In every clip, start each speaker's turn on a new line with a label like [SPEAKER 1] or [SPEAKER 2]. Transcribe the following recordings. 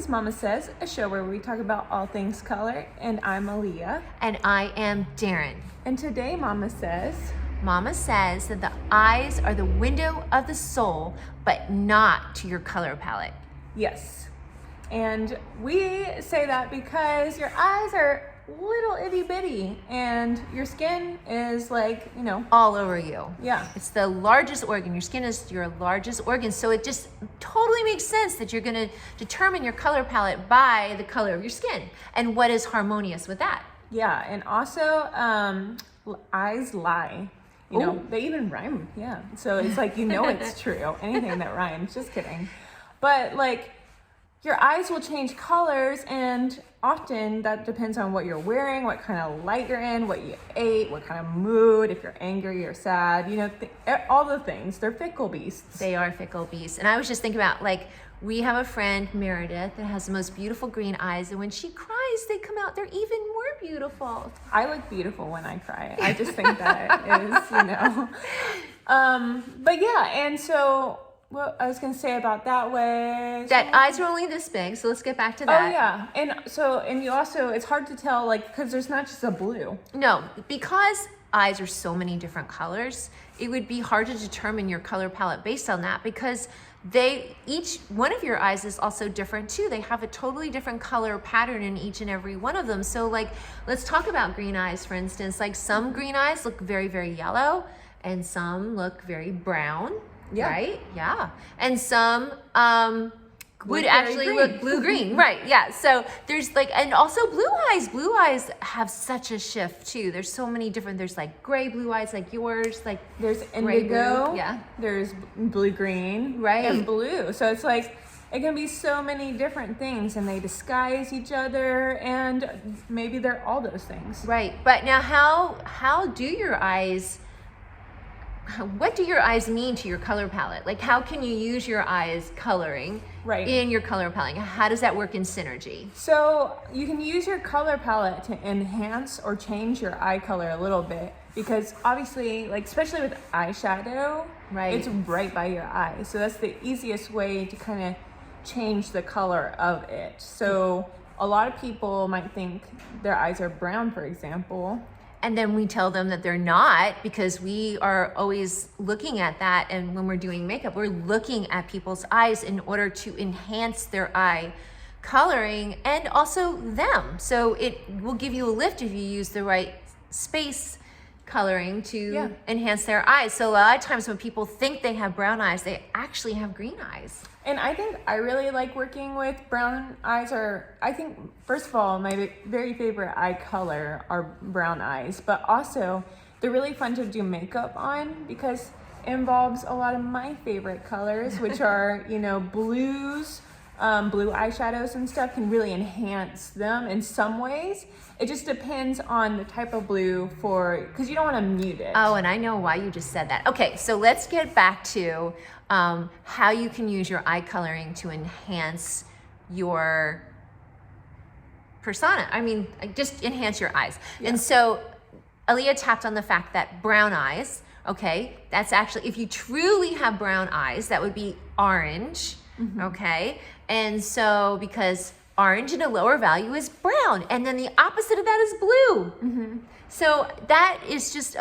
[SPEAKER 1] is Mama Says, a show where we talk about all things color, and I'm Aaliyah.
[SPEAKER 2] And I am Darren.
[SPEAKER 1] And today, Mama says
[SPEAKER 2] that the eyes are the window of the soul, but not to your color palette.
[SPEAKER 1] yes. And we say that because your eyes are little itty bitty and your skin is like,
[SPEAKER 2] All over you.
[SPEAKER 1] yeah.
[SPEAKER 2] It's the largest organ. Your skin is your largest organ. So it just totally makes sense that you're going to determine your color palette by the color of your skin and what is harmonious with that.
[SPEAKER 1] Yeah, and also eyes lie.
[SPEAKER 2] Ooh.
[SPEAKER 1] They even rhyme. Yeah. So it's like, it's true. Anything that rhymes. Just kidding. But like your eyes will change colors, and often that depends on what you're wearing, what kind of light you're in, what you ate, what kind of mood, if you're angry or sad, all the things. They're fickle beasts.
[SPEAKER 2] They are fickle beasts. And I was just thinking about, we have a friend, Meredith, that has the most beautiful green eyes. And when she cries, they come out, they're even more beautiful.
[SPEAKER 1] I look beautiful when I cry. I just think that is, But yeah, and so what I was going to say about that was
[SPEAKER 2] That eyes are only this big, so let's get back to that.
[SPEAKER 1] Oh yeah, and you also, it's hard to tell, because there's not just a blue.
[SPEAKER 2] No, because eyes are so many different colors, it would be hard to determine your color palette based on that, because each one of your eyes is also different too. They have a totally different color pattern in each and every one of them. So let's talk about green eyes, for instance. Some green eyes look very, very yellow, and some look very brown.
[SPEAKER 1] Yeah.
[SPEAKER 2] Right? Yeah. And some would
[SPEAKER 1] Very
[SPEAKER 2] actually
[SPEAKER 1] green.
[SPEAKER 2] look blue-green. Right. Yeah. So there's and also blue eyes. Blue eyes have such a shift too. There's so many different, there's gray blue eyes like yours,
[SPEAKER 1] There's
[SPEAKER 2] gray
[SPEAKER 1] indigo.
[SPEAKER 2] blue. Yeah.
[SPEAKER 1] There's blue-green.
[SPEAKER 2] Right.
[SPEAKER 1] And blue. So it's it can be so many different things, and they disguise each other, and maybe they're all those things.
[SPEAKER 2] Right. But now how do your eyes, what do your eyes mean to your color palette? How can you use your eyes coloring
[SPEAKER 1] Right.
[SPEAKER 2] in your color palette? How does that work in synergy?
[SPEAKER 1] So you can use your color palette to enhance or change your eye color a little bit, because obviously, especially with eyeshadow,
[SPEAKER 2] Right.
[SPEAKER 1] it's right by your eye. So that's the easiest way to kind of change the color of it. So a lot of people might think their eyes are brown, for example.
[SPEAKER 2] And then we tell them that they're not, because we are always looking at that. And when we're doing makeup, we're looking at people's eyes in order to enhance their eye coloring and also them. So it will give you a lift if you use the right space coloring to enhance their eyes. So a lot of times when people think they have brown eyes, they actually have green eyes.
[SPEAKER 1] And I think I really like working with brown eyes, I think, first of all, my very favorite eye color are brown eyes, but also they're really fun to do makeup on because it involves a lot of my favorite colors, which are, blues, blue eyeshadows and stuff can really enhance them in some ways. It just depends on the type of blue because you don't want to mute it.
[SPEAKER 2] Oh, and I know why you just said that. Okay, so let's get back to how you can use your eye coloring to enhance your persona. I mean, just enhance your eyes.
[SPEAKER 1] Yeah.
[SPEAKER 2] And so Aaliyah tapped on the fact that brown eyes, okay, that's actually, if you truly have brown eyes, that would be orange, okay? And so because orange in a lower value is brown, and then the opposite of that is blue. So that is just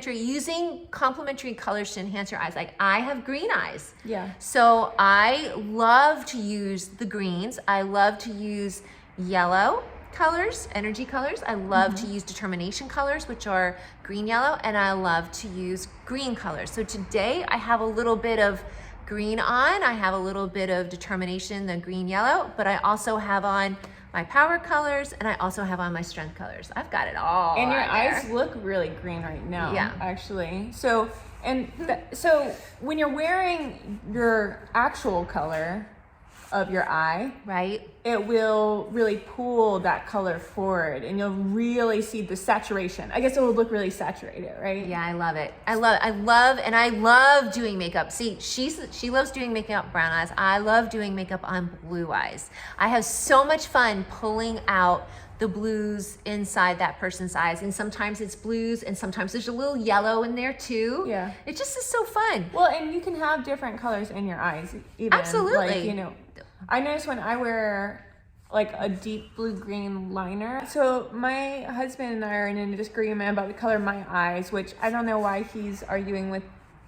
[SPEAKER 2] using complementary colors to enhance your eyes. I have green eyes.
[SPEAKER 1] Yeah.
[SPEAKER 2] So I love to use the greens. I love to use yellow colors, energy colors. I love to use determination colors, which are green, yellow, and I love to use green colors. So today I have a little bit of green on. I have a little bit of determination, the green, yellow, but I also have on my power colors, and I also have on my strength colors. I've got it all.
[SPEAKER 1] And your
[SPEAKER 2] on there.
[SPEAKER 1] eyes look really green right now.
[SPEAKER 2] Yeah.
[SPEAKER 1] Actually. So so when you're wearing your actual color of your eye,
[SPEAKER 2] right?
[SPEAKER 1] it will really pull that color forward, and you'll really see the saturation. I guess it will look really saturated, right?
[SPEAKER 2] Yeah, I love it. I love doing makeup. See, she loves doing makeup brown eyes. I love doing makeup on blue eyes. I have so much fun pulling out the blues inside that person's eyes, and sometimes it's blues, and sometimes there's a little yellow in there too.
[SPEAKER 1] Yeah.
[SPEAKER 2] It just is so fun.
[SPEAKER 1] Well, and you can have different colors in your eyes, even.
[SPEAKER 2] Absolutely.
[SPEAKER 1] Like, I notice when I wear like a deep blue-green liner. So my husband and I are in a disagreement about the color of my eyes, which I don't know why he's arguing with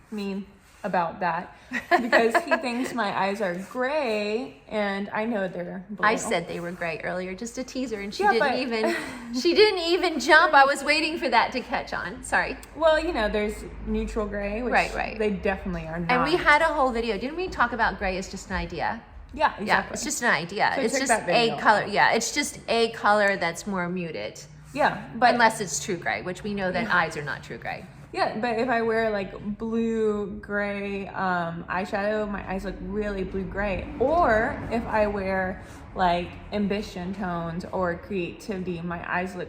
[SPEAKER 1] me about that, because he thinks my eyes are gray and I know they're blue.
[SPEAKER 2] I said they were gray earlier, just a teaser, and she
[SPEAKER 1] Yeah,
[SPEAKER 2] she didn't even jump. I was waiting for that to catch on. Sorry.
[SPEAKER 1] Well, you know, there's neutral gray, which
[SPEAKER 2] Right.
[SPEAKER 1] they definitely are not.
[SPEAKER 2] And we had a whole video. Didn't we talk about gray as just an idea?
[SPEAKER 1] Yeah, exactly.
[SPEAKER 2] Yeah, it's just an idea.
[SPEAKER 1] So
[SPEAKER 2] it's
[SPEAKER 1] check
[SPEAKER 2] just
[SPEAKER 1] that video
[SPEAKER 2] a
[SPEAKER 1] out.
[SPEAKER 2] color. Yeah, it's just a color that's more muted.
[SPEAKER 1] Yeah, but
[SPEAKER 2] Unless it's true gray, which we know that eyes are not true gray.
[SPEAKER 1] yeah, but if I wear like blue gray eyeshadow, my eyes look really blue gray. Or if I wear like ambition tones or creativity, my eyes look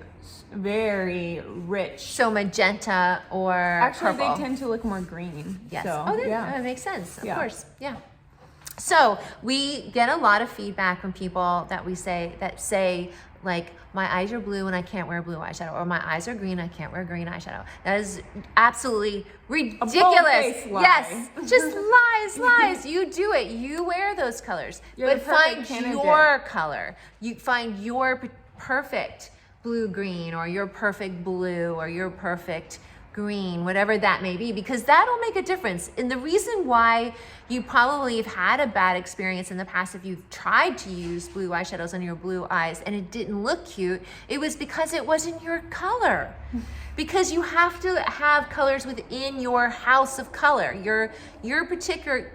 [SPEAKER 1] very rich.
[SPEAKER 2] So magenta or
[SPEAKER 1] Actually,
[SPEAKER 2] purple.
[SPEAKER 1] they tend to look more green.
[SPEAKER 2] Yes.
[SPEAKER 1] So,
[SPEAKER 2] Oh,
[SPEAKER 1] yeah.
[SPEAKER 2] that makes sense. Of
[SPEAKER 1] Yeah.
[SPEAKER 2] course. Yeah. So we get a lot of feedback from people that say like, my eyes are blue and I can't wear blue eyeshadow, or my eyes are green, I can't wear green eyeshadow. That is absolutely ridiculous.
[SPEAKER 1] bold-faced lie.
[SPEAKER 2] Yes, just lies. You do it. You wear those colors,
[SPEAKER 1] You're
[SPEAKER 2] but
[SPEAKER 1] the perfect
[SPEAKER 2] find
[SPEAKER 1] candidate.
[SPEAKER 2] your color. You find your perfect blue green, or your perfect blue, or your perfect green, whatever that may be, because that'll make a difference. And the reason why you probably have had a bad experience in the past, if you've tried to use blue eyeshadows on your blue eyes and it didn't look cute, it was because it wasn't your color. Because you have to have colors within your house of color, your particular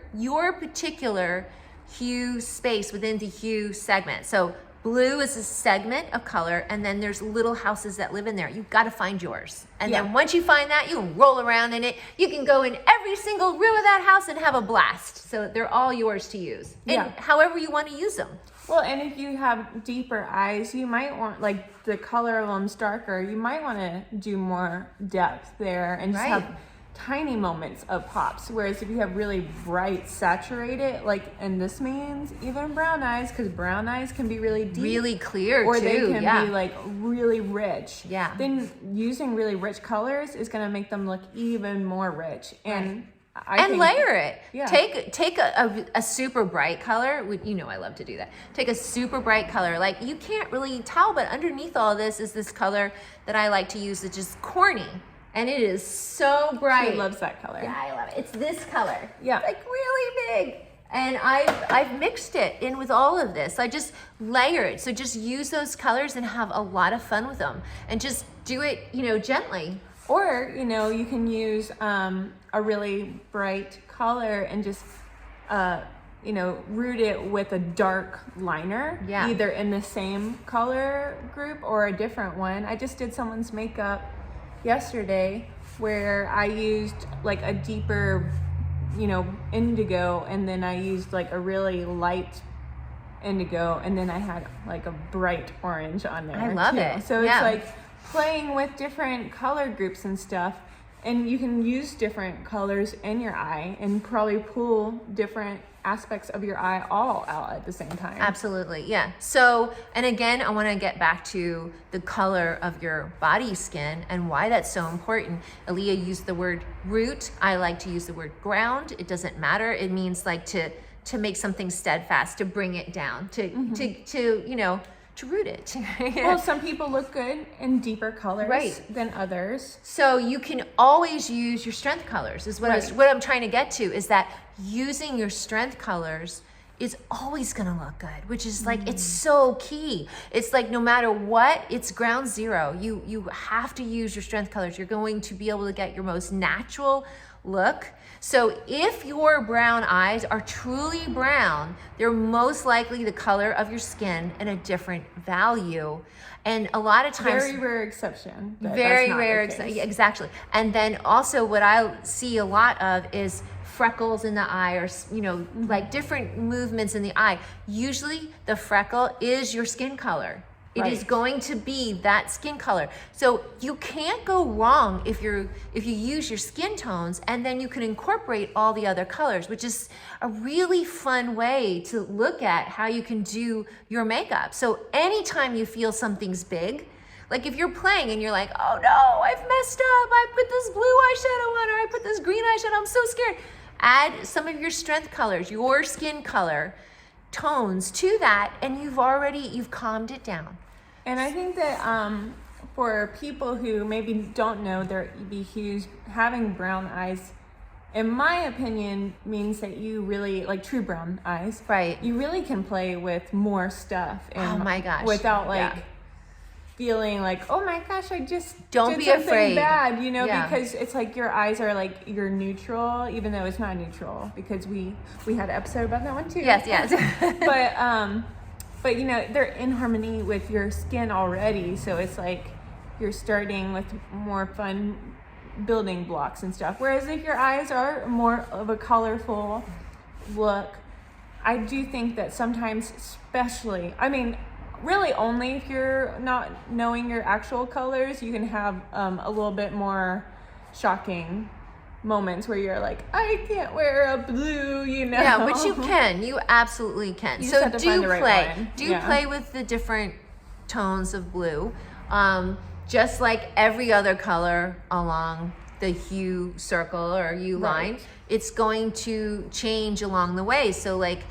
[SPEAKER 2] hue space within the hue segment. So blue is a segment of color, and then there's little houses that live in there. You've got to find yours. And then once you find that, you can roll around in it. You can go in every single room of that house and have a blast. So they're all yours to use. And however you want to use them.
[SPEAKER 1] Well, and if you have deeper eyes, you might want, like the color of them's darker, you might want to do more depth there and just have tiny moments of pops. Whereas if you have really bright, saturated, like, and this means even brown eyes, because brown eyes can be really deep.
[SPEAKER 2] Really clear,
[SPEAKER 1] or
[SPEAKER 2] too.
[SPEAKER 1] they can
[SPEAKER 2] yeah.
[SPEAKER 1] be like really rich.
[SPEAKER 2] Yeah.
[SPEAKER 1] Then using really rich colors is going to make them look even more rich. And I
[SPEAKER 2] and
[SPEAKER 1] think,
[SPEAKER 2] layer it.
[SPEAKER 1] Yeah.
[SPEAKER 2] Take a super bright color. You know I love to do that. Take a super bright color. Like, you can't really tell, but underneath all this is this color that I like to use, that's just corny. And it is so bright.
[SPEAKER 1] She loves that color.
[SPEAKER 2] Yeah, I love it. It's this color.
[SPEAKER 1] Yeah.
[SPEAKER 2] It's like really big. And I've mixed it in with all of this. I just layer it. So just use those colors and have a lot of fun with them. And just do it, gently.
[SPEAKER 1] Or, you can use a really bright color and just, root it with a dark liner.
[SPEAKER 2] Yeah.
[SPEAKER 1] Either in the same color group or a different one. I just did someone's makeup yesterday where I used like a deeper, indigo, and then I used like a really light indigo, and then I had like a bright orange on there.
[SPEAKER 2] I love
[SPEAKER 1] too.
[SPEAKER 2] it.
[SPEAKER 1] So
[SPEAKER 2] Yeah.
[SPEAKER 1] it's like playing with different color groups and stuff, and you can use different colors in your eye and probably pull different aspects of your eye all out at the same time.
[SPEAKER 2] Absolutely, yeah. So, and again, I want to get back to the color of your body skin and why that's so important. Aaliyah used the word root. I like to use the word ground. It doesn't matter. It means like to make something steadfast, to bring it down, to root it.
[SPEAKER 1] Well, some people look good in deeper colors
[SPEAKER 2] Right.
[SPEAKER 1] than others.
[SPEAKER 2] So you can always use your strength colors is what,
[SPEAKER 1] Right.
[SPEAKER 2] what I'm trying to get to, is that using your strength colors is always going to look good, which is like, it's so key. It's like, no matter what, it's ground zero. You have to use your strength colors. You're going to be able to get your most natural look. So if your brown eyes are truly brown, they're most likely the color of your skin and a different value. And a lot of times,
[SPEAKER 1] Very rare exception. but
[SPEAKER 2] very
[SPEAKER 1] that's not
[SPEAKER 2] rare,
[SPEAKER 1] the case.
[SPEAKER 2] exactly. And then also what I see a lot of is freckles in the eye, or like different movements in the eye. Usually the freckle is your skin color. It is
[SPEAKER 1] Right.
[SPEAKER 2] going to be that skin color. So you can't go wrong if you use your skin tones, and then you can incorporate all the other colors, which is a really fun way to look at how you can do your makeup. So anytime you feel something's big, like if you're playing and you're like, oh no, I've messed up, I put this blue eyeshadow on, or I put this green eyeshadow, I'm so scared. Add some of your strength colors, your skin color, tones to that, and you've calmed it down.
[SPEAKER 1] And I think that for people who maybe don't know their EB hues, having brown eyes, in my opinion, means that you really, like true brown eyes,
[SPEAKER 2] Right.
[SPEAKER 1] you really can play with more stuff. And
[SPEAKER 2] Oh my gosh.
[SPEAKER 1] without like
[SPEAKER 2] Yeah.
[SPEAKER 1] feeling like, oh my gosh, I just
[SPEAKER 2] Don't
[SPEAKER 1] did
[SPEAKER 2] be
[SPEAKER 1] something
[SPEAKER 2] afraid.
[SPEAKER 1] bad, you know,
[SPEAKER 2] Yeah.
[SPEAKER 1] because it's like your eyes are like you're neutral, even though it's not neutral, because we had an episode about that one too.
[SPEAKER 2] Yes.
[SPEAKER 1] But you know, they're in harmony with your skin already, so it's like you're starting with more fun building blocks and stuff. Whereas if your eyes are more of a colorful look, I do think that sometimes, especially, I mean, really only if you're not knowing your actual colors, you can have a little bit more shocking moments where you're like, I can't wear a blue, you know.
[SPEAKER 2] Yeah, which you can. You absolutely can.
[SPEAKER 1] You just
[SPEAKER 2] So
[SPEAKER 1] have to find the right
[SPEAKER 2] play.
[SPEAKER 1] one.
[SPEAKER 2] Do
[SPEAKER 1] Yeah.
[SPEAKER 2] play with the different tones of blue. Just like every other color along the hue circle or hue line,
[SPEAKER 1] Right.
[SPEAKER 2] it's going to change along the way. So like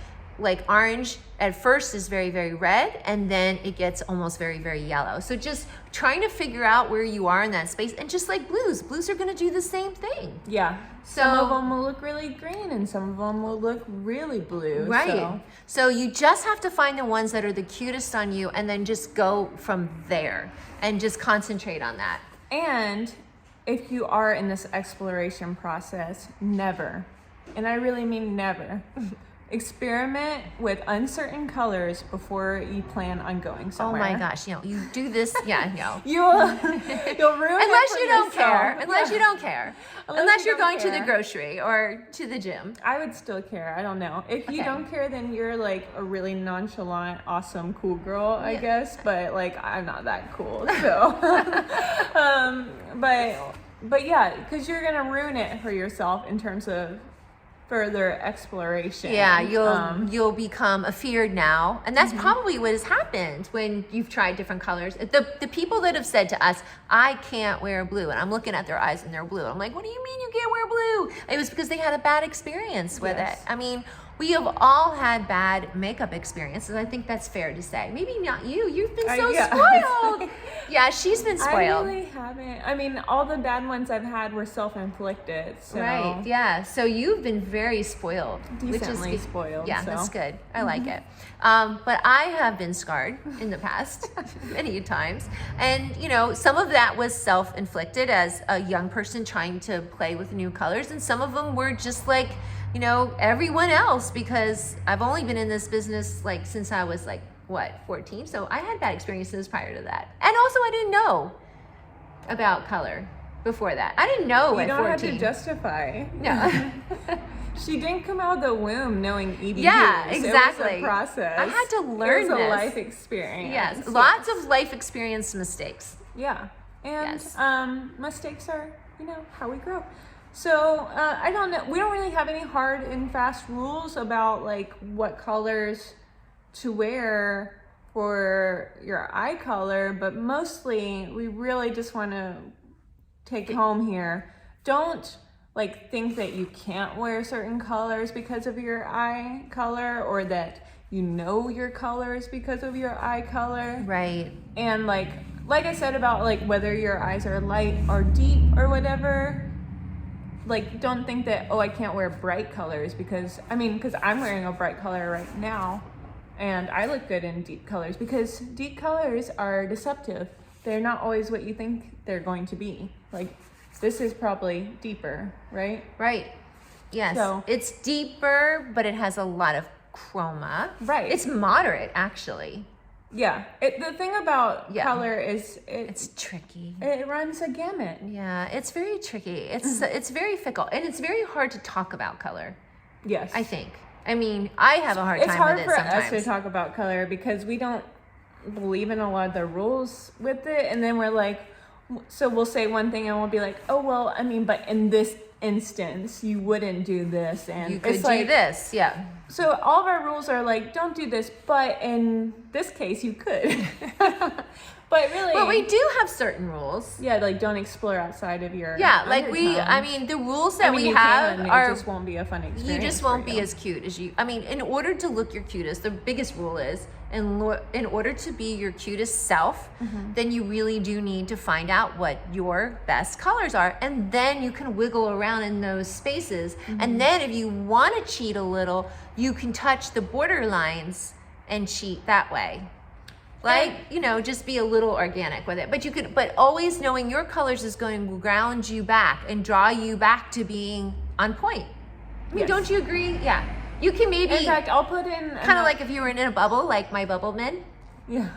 [SPEAKER 2] orange at first is very, very red, and then it gets almost very, very yellow. So just trying to figure out where you are in that space, and just like blues are going to do the same thing.
[SPEAKER 1] Yeah.
[SPEAKER 2] So-
[SPEAKER 1] Some of them will look really green and some of them will look really blue.
[SPEAKER 2] Right. So you just have to find the ones that are the cutest on you, and then just go from there and just concentrate on that.
[SPEAKER 1] And if you are in this exploration process, never, and I really mean never, experiment with uncertain colors before you plan on going
[SPEAKER 2] Oh
[SPEAKER 1] somewhere.
[SPEAKER 2] my gosh, you do this, yeah, no.
[SPEAKER 1] You'll ruin
[SPEAKER 2] Unless
[SPEAKER 1] it for
[SPEAKER 2] you don't
[SPEAKER 1] yourself.
[SPEAKER 2] care. Unless
[SPEAKER 1] Yeah.
[SPEAKER 2] you don't care.
[SPEAKER 1] Unless
[SPEAKER 2] Unless
[SPEAKER 1] you
[SPEAKER 2] you're
[SPEAKER 1] don't
[SPEAKER 2] going to the
[SPEAKER 1] care.
[SPEAKER 2] grocery or to the gym.
[SPEAKER 1] I would still care. I don't know. If you
[SPEAKER 2] Okay.
[SPEAKER 1] don't care, then you're like a really nonchalant, awesome, cool girl, I
[SPEAKER 2] Yeah.
[SPEAKER 1] guess. But like, I'm not that cool. So, but yeah, because you're gonna ruin it for yourself in terms of further exploration.
[SPEAKER 2] Yeah, you'll become afeared now, and that's probably what has happened when you've tried different colors. The people that have said to us, "I can't wear blue," and I'm looking at their eyes and they're blue. I'm like, "What do you mean you can't wear blue?" It was because they had a bad experience with
[SPEAKER 1] Yes.
[SPEAKER 2] it. I mean, we have all had bad makeup experiences. I think that's fair to say. Maybe not you. You've been so
[SPEAKER 1] yeah.
[SPEAKER 2] spoiled. Yeah, she's been
[SPEAKER 1] I
[SPEAKER 2] spoiled.
[SPEAKER 1] really haven't. I mean, all the bad ones I've had were self-inflicted. So.
[SPEAKER 2] Right, yeah. So you've been very spoiled.
[SPEAKER 1] Decently
[SPEAKER 2] good.
[SPEAKER 1] spoiled,
[SPEAKER 2] Yeah,
[SPEAKER 1] so.
[SPEAKER 2] that's good. I like it. But I have been scarred in the past many times. And, some of that was self-inflicted as a young person trying to play with new colors. And some of them were just like, everyone else, because I've only been in this business since I was 14? So I had bad experiences prior to that. And also I didn't know about color before that. I didn't know
[SPEAKER 1] You
[SPEAKER 2] at
[SPEAKER 1] don't
[SPEAKER 2] 14.
[SPEAKER 1] have to justify.
[SPEAKER 2] No.
[SPEAKER 1] She didn't come out of the womb knowing EB.
[SPEAKER 2] Yeah,
[SPEAKER 1] It was
[SPEAKER 2] exactly.
[SPEAKER 1] a process.
[SPEAKER 2] I had to learn
[SPEAKER 1] It was a
[SPEAKER 2] this.
[SPEAKER 1] life experience.
[SPEAKER 2] Yes, lots of life experience mistakes.
[SPEAKER 1] Yeah, and
[SPEAKER 2] Yes.
[SPEAKER 1] Mistakes are, how we grow. So I don't know. We don't really have any hard and fast rules about what colors to wear for your eye color, but mostly we really just want to take home here. Don't think that you can't wear certain colors because of your eye color, or that your colors because of your eye color.
[SPEAKER 2] Right.
[SPEAKER 1] And like I said about whether your eyes are light or deep or whatever, don't think that, I can't wear bright colors because I'm wearing a bright color right now and I look good in deep colors, because deep colors are deceptive. They're not always what you think they're going to be. This is probably deeper, right?
[SPEAKER 2] Right. Yes.
[SPEAKER 1] So-
[SPEAKER 2] it's deeper, but it has a lot of chroma.
[SPEAKER 1] Right.
[SPEAKER 2] It's moderate, actually.
[SPEAKER 1] Yeah. The thing about
[SPEAKER 2] Yeah.
[SPEAKER 1] color is
[SPEAKER 2] It's tricky.
[SPEAKER 1] it runs a gamut.
[SPEAKER 2] Yeah, it's very tricky. It's very fickle, and it's very hard to talk about color,
[SPEAKER 1] Yes.
[SPEAKER 2] I think. I have a hard
[SPEAKER 1] It's
[SPEAKER 2] time
[SPEAKER 1] hard
[SPEAKER 2] with it
[SPEAKER 1] for
[SPEAKER 2] sometimes.
[SPEAKER 1] us to talk about color because we don't believe in a lot of the rules with it, and then we're so we'll say one thing and we'll be like, oh well, but in this instance you wouldn't do this, and
[SPEAKER 2] You could
[SPEAKER 1] it's
[SPEAKER 2] do this, yeah.
[SPEAKER 1] So all of our rules are don't do this, but in this case you could. But really,
[SPEAKER 2] But we do have certain rules.
[SPEAKER 1] yeah, like don't explore outside of your
[SPEAKER 2] The rules that we
[SPEAKER 1] you
[SPEAKER 2] have
[SPEAKER 1] can,
[SPEAKER 2] are,
[SPEAKER 1] it just won't be a fun experience.
[SPEAKER 2] you just won't be as cute as you, in order to look your cutest, the biggest rule is, in order to be your cutest self, then you really do need to find out what your best colors are. And then you can wiggle around in those spaces. And then if you want to cheat a little, you can touch the border lines and cheat that way. Like, just be a little organic with it. But always knowing your colors is going to ground you back and draw you back to being on point. I mean, don't you agree? Yeah. You can maybe,
[SPEAKER 1] In fact, I'll put in
[SPEAKER 2] kind of like if you were in a bubble, like my bubble men.
[SPEAKER 1] Yeah.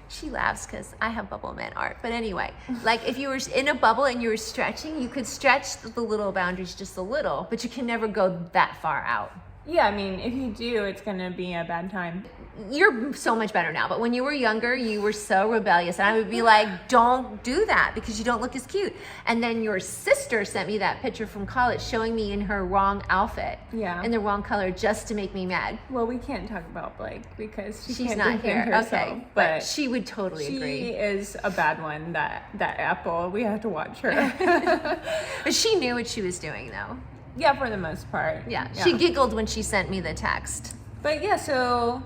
[SPEAKER 2] She laughs because I have bubble man art. But anyway, like if you were in a bubble and you were stretching, you could stretch the little boundaries just a little, but you can never go that far out.
[SPEAKER 1] Yeah, I mean, if you do, it's gonna be a bad time.
[SPEAKER 2] You're so much better now, but when you were younger, you were so rebellious, and I would be like, don't do that because you don't look as cute. And then your sister sent me that picture from college showing me in her wrong outfit,
[SPEAKER 1] Yeah.
[SPEAKER 2] in the wrong color, just to make me mad.
[SPEAKER 1] Well, we can't talk about Blake because
[SPEAKER 2] She's
[SPEAKER 1] can't
[SPEAKER 2] not
[SPEAKER 1] defend
[SPEAKER 2] here.
[SPEAKER 1] herself,
[SPEAKER 2] Okay, but she would totally
[SPEAKER 1] she
[SPEAKER 2] agree.
[SPEAKER 1] is a bad one. That apple, we have to watch her.
[SPEAKER 2] But she knew what she was doing, though.
[SPEAKER 1] Yeah, for the most part.
[SPEAKER 2] Yeah, she giggled when she sent me the text.
[SPEAKER 1] But yeah, so,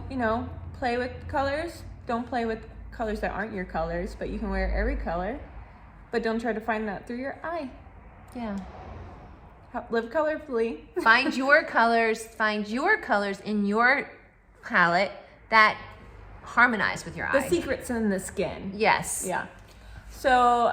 [SPEAKER 1] play with colors. Don't play with colors that aren't your colors, but you can wear every color. But don't try to find that through your eye.
[SPEAKER 2] Yeah.
[SPEAKER 1] Live colorfully.
[SPEAKER 2] Find your colors in your palette that harmonize with your
[SPEAKER 1] The
[SPEAKER 2] eye.
[SPEAKER 1] secret's in the skin.
[SPEAKER 2] Yes.
[SPEAKER 1] Yeah. So,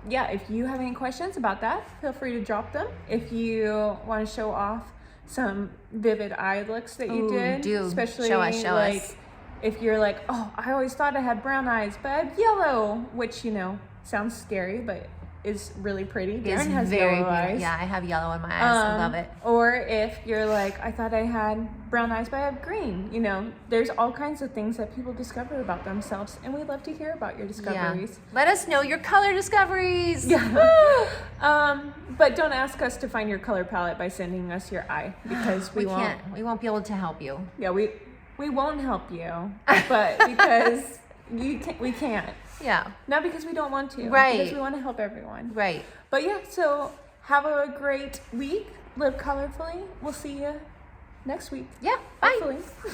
[SPEAKER 1] yeah, if you have any questions about that, feel free to drop them. If you want to show off some vivid eye looks that you did,
[SPEAKER 2] especially
[SPEAKER 1] show
[SPEAKER 2] us.
[SPEAKER 1] If you're like, oh, I always thought I had brown eyes, but I have yellow, which sounds scary, but is really pretty. Darren has
[SPEAKER 2] very
[SPEAKER 1] yellow eyes.
[SPEAKER 2] Yeah, I have yellow in my eyes. I love it.
[SPEAKER 1] Or if you're like, I thought I had brown eyes, but I have green. There's all kinds of things that people discover about themselves, and we love to hear about your discoveries.
[SPEAKER 2] Yeah. Let us know your color discoveries.
[SPEAKER 1] Yeah. But don't ask us to find your color palette by sending us your eye because we won't.
[SPEAKER 2] We won't be able to help you.
[SPEAKER 1] Yeah, we won't help you, but because we can't.
[SPEAKER 2] Yeah.
[SPEAKER 1] Not because we don't want to.
[SPEAKER 2] Right.
[SPEAKER 1] Because we want to help everyone.
[SPEAKER 2] Right.
[SPEAKER 1] But yeah, so have a great week. Live colorfully. We'll see you next week.
[SPEAKER 2] Yeah. Bye.
[SPEAKER 1] Hopefully.